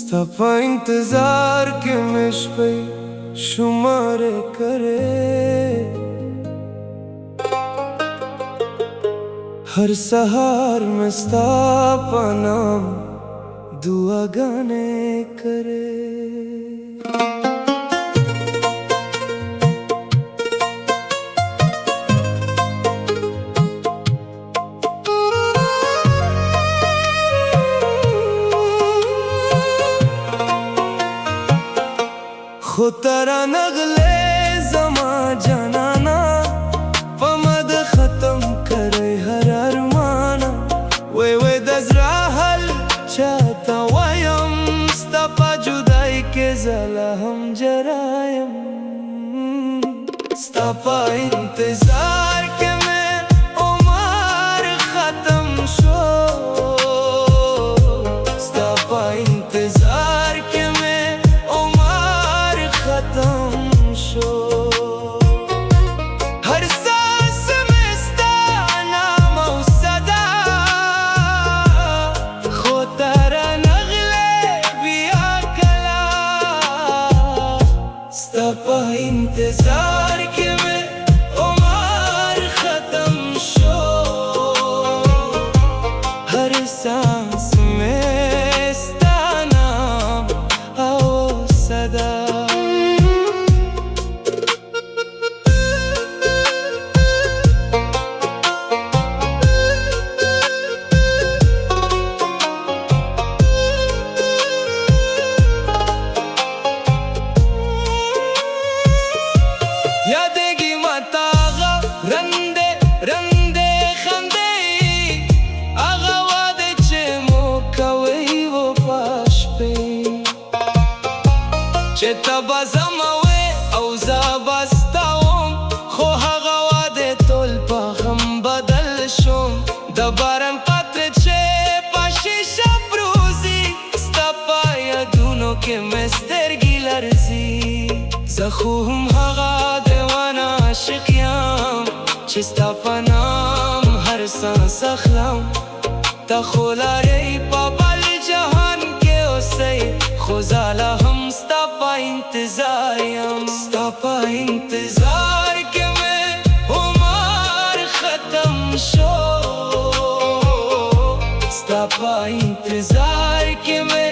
ستا په انتظار کې مې شپې شمارې کرې هر سهار مې ستا په نام دعاګانې کرې خو ترا نغلے زما جانانا پمد ختم کرے ہر ارمانا وی دزرا حل چاہتا ویم ستا پا جدائی کے زلا ہم جرایم ستا پا انتظار کے میں عمر ختم شو ستا پا انتظار کے ختم شو हर सांस में सता नाम او صدا خو ترا نغلے بیا کلا ستا په انتظار کې میں عمر ختم شو हर सांस में सता नाम او صدا یادگی ماتا آغا رنده رنده خنده آغا واده چه مو کوئی و پاش پی چه تا بازموی او زابستاوم خو آغا واده تول پا غم بدل شم دبارن قطره چه پاشی شب روزی ستا پا یادونو که مسترگی لرزی زخوهم آغا عاشق یم چې ستا په نام هر سانس اخلم ته خو لارې په بل جهان کې اوسئ خو زه لا هم ستا په انتظار یم ستا په انتظار کې مې عمر ختم شو ستا په انتظار کې مې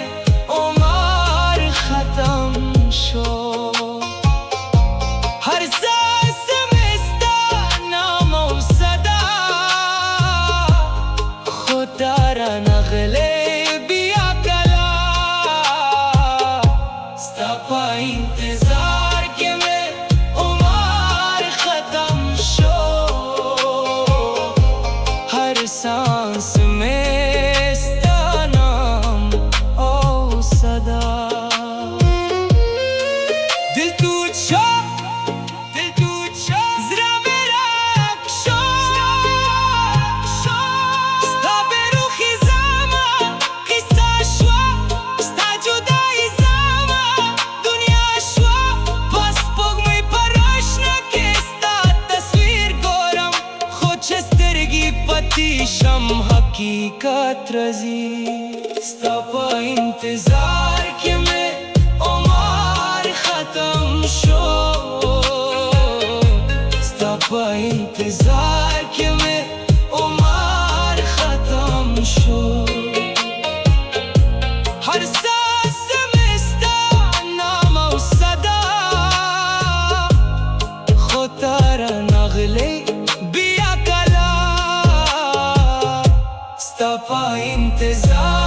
عمر ختم شو हर सांस में सता नाम او صدا خو ترا نغلے بیا کلا ستا په انتظار کې میں عمر ختم شو हर सांस में सता नाम او صدا दिल टूट शो شم حقیقت رزی ستا په انتظار کې مې عمر ختم شو ستا په انتظار کې مې عمر ختم شو हर सांस में सता नाम او صدا خو ترا نغلے ستا په انتظار